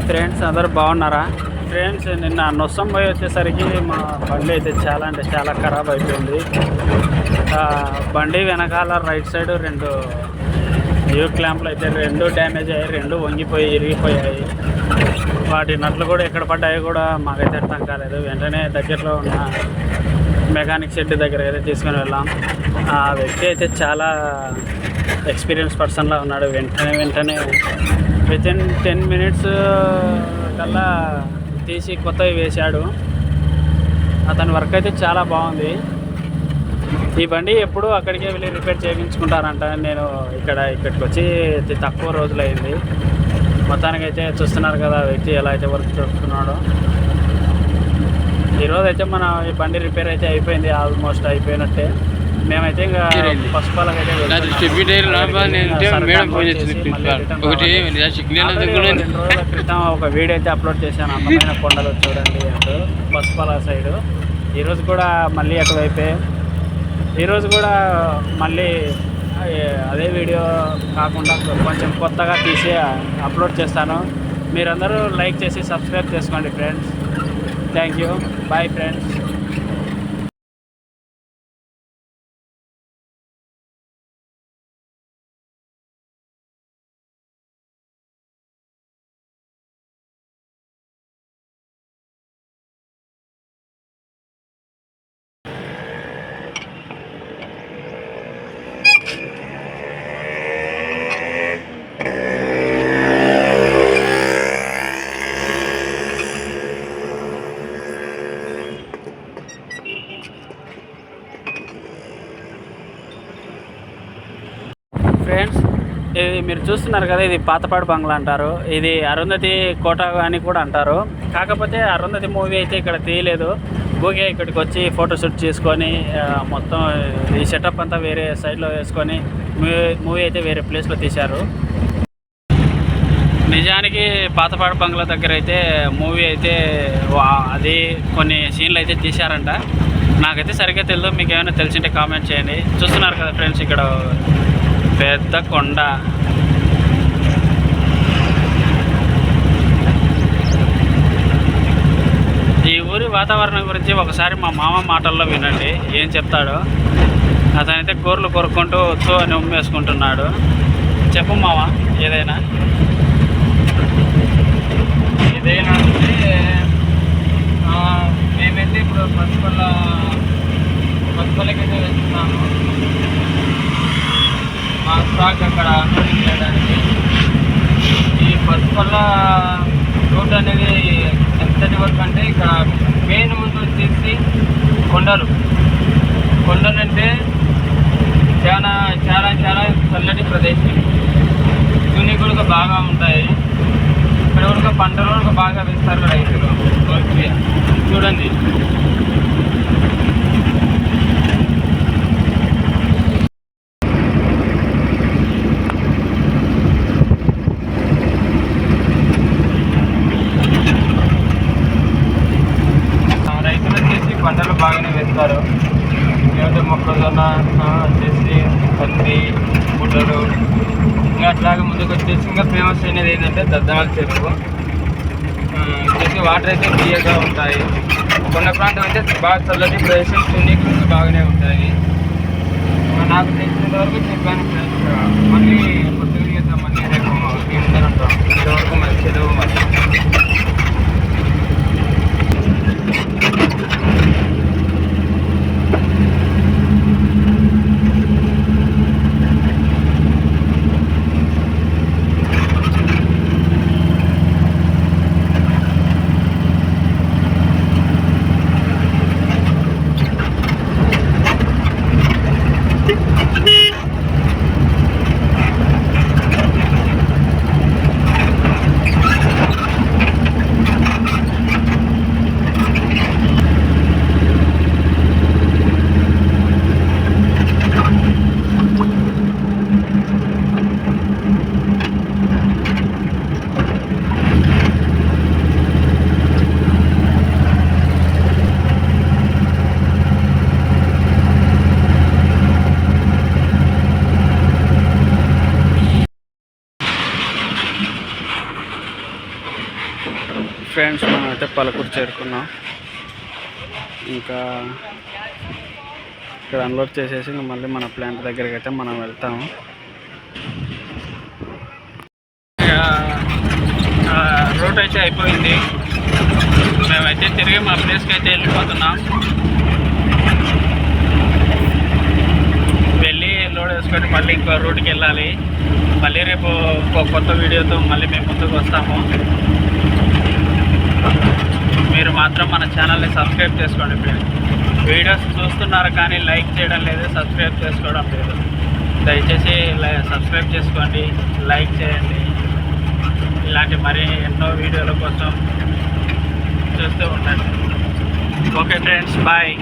Friends అందరూ బాగున్నారా? Friends నిన్న నొస్సం పోయి వచ్చేసరికి మా బండి అయితే చాలా అంటే చాలా ఖరాబ్ అయిపోయింది. బండి వెనకాల రైట్ సైడ్ 2 యూ క్లాంప్లు అయితే 2 డ్యామేజ్ అయ్యాయి, 2 వంగిపోయి ఇరిగిపోయాయి. వాటి నట్లు కూడా ఎక్కడ పడ్డాయో కూడా మాకైతే అర్థం కాలేదు. వెంటనే దగ్గరలో ఉన్న మెకానిక్ షెడ్ దగ్గర అయితే తీసుకొని వెళ్ళాం. ఆ వ్యక్తి అయితే చాలా ఎక్స్పీరియన్స్ పర్సన్లా ఉన్నాడు. వెంటనే వితిన్ 10 మినిట్స్ కల్లా తీసి కొత్తవి వేశాడు. అతని వర్క్ అయితే చాలా బాగుంది. ఈ బండి ఎప్పుడు అక్కడికే వెళ్ళి రిపేర్ చేయించుకుంటారంట. నేను ఇక్కడికి వచ్చి తక్కువ రోజులైంది. మొత్తానికైతే చూస్తున్నారు కదా వ్యక్తి ఎలా అయితే వర్క్ చేస్తున్నాడో. ఈరోజు అయితే మన ఈ బండి రిపేర్ అయితే అయిపోయింది, ఆల్మోస్ట్ అయిపోయినట్టే. మేమైతే ఇంకా ఫస్ట్ పాలకైతే 2 రోజుల క్రితం ఒక వీడియో అయితే అప్లోడ్ చేశాను. అందమైన కొండలు చూడండి అటు పసుపాల సైడు. ఈరోజు కూడా మళ్ళీ అటువైపే. ఈరోజు కూడా మళ్ళీ అదే వీడియో కాకుండా కొంచెం కొత్తగా తీసి అప్లోడ్ చేస్తాను. మీరందరూ లైక్ చేసి సబ్స్క్రైబ్ చేసుకోండి friends. Thank you. Bye friends. Friends, ఇది మీరు చూస్తున్నారు కదా, ఇది పాతపాడు బంగ్లా అంటారు. ఇది అరుంధతి కోట అని కూడా అంటారు. కాకపోతే అరుంధతి మూవీ అయితే ఇక్కడ తీయలేదు. ఊగే ఇక్కడికి వచ్చి ఫోటోషూట్ చేసుకొని మొత్తం ఈ సెటప్ అంతా వేరే సైడ్లో వేసుకొని మూవీ అయితే వేరే ప్లేస్లో తీశారు. నిజానికి పాతపాడు బంగ్లా దగ్గర అయితే మూవీ అయితే అది కొన్ని సీన్లు అయితే తీశారంట. నాకైతే సరిగ్గా తెలియదు. మీకు ఏమైనా తెలిసింటే కామెంట్ చేయండి. చూస్తున్నారు కదా ఫ్రెండ్స్, ఇక్కడ పెద్ద కొండ. ఈ ఊరి వాతావరణం గురించి ఒకసారి మా మామ మాటల్లో వినండి ఏం చెప్తాడో. అతనైతే కూరలు కొరుక్కుంటూ వచ్చు అని ఉమ్మేసుకుంటున్నాడు. చెప్పు మామ ఏదైనా. అంటే మేమైతే ఇప్పుడు పసుపల్లకైతే వెళ్తున్నాము. మా స్టాక్ అక్కడ అన్లోడింగ్ చేయడానికి. ఈ పసుపల్ల రోడ్ అనేది ఎంతటి వరకు అంటే ఇక్కడ మెయిన్ ముందు వచ్చేసి కొండలు అంటే చాలా చాలా చాలా చల్లటి ప్రదేశం. దున్ని కూడా బాగా ఉంటాయి. ఇక్కడ కూడా పంటలు కూడా బాగా వేస్తారు రైతులు. చూడండి, పంటలు బాగానే వేస్తారు. ఏమంటే మొక్కజొన్న వచ్చేసి పత్తి, గుడ్డలు. ఇంకా అట్లాగే ముందుకు వచ్చేసి ఇంకా ఫేమస్ అయినది ఏంటంటే దద్దనాల చెరువు. వచ్చేసి వాటర్ అయితే క్లియర్గా ఉంటాయి. కొండ ప్రాంతం అయితే బాగా చల్లటి ప్రదేశం, తున్నీకు బాగానే ఉంటాయి. నాకు తెలిసినంత వరకు చెప్పాను ఫ్రెండ్స్. మళ్ళీ కొత్తగా చేద్దాం, మళ్ళీ రేపు ఉంటాం. ఇంతవరకు మరి చెరువు మరి ఫ్రెండ్స్ మనమైతే పలుకూరు చేరుకున్నాం. ఇంకా ఇక్కడ అన్లోడ్ చేసేసి మళ్ళీ మన ప్లాంట్ దగ్గరికి అయితే మనం వెళ్తాము. రూట్ అయితే అయిపోయింది. మేమైతే తిరిగి మా ప్లేస్కి అయితే వెళ్ళిపోతున్నాం. వెళ్ళి లోడ్ వేసుకొని మళ్ళీ ఇంకో రూట్కి వెళ్ళాలి. మళ్ళీ రేపు ఇంకో కొత్త వీడియోతో మళ్ళీ మేము ముందుకు వస్తాము. మీరు మాత్రం మన ఛానల్ని సబ్స్క్రైబ్ చేసుకోండి ఫ్రెండ్స్. వీడియోస్ చూస్తున్నారు కానీ లైక్ చేయడం లేదు, సబ్స్క్రైబ్ చేసుకోవడం లేదు. దయచేసి సబ్స్క్రైబ్ చేసుకోండి, లైక్ చేయండి. ఇలాంటి మరి ఎన్నో వీడియోల కోసం చూస్తూ ఉండండి. Okay friends, bye.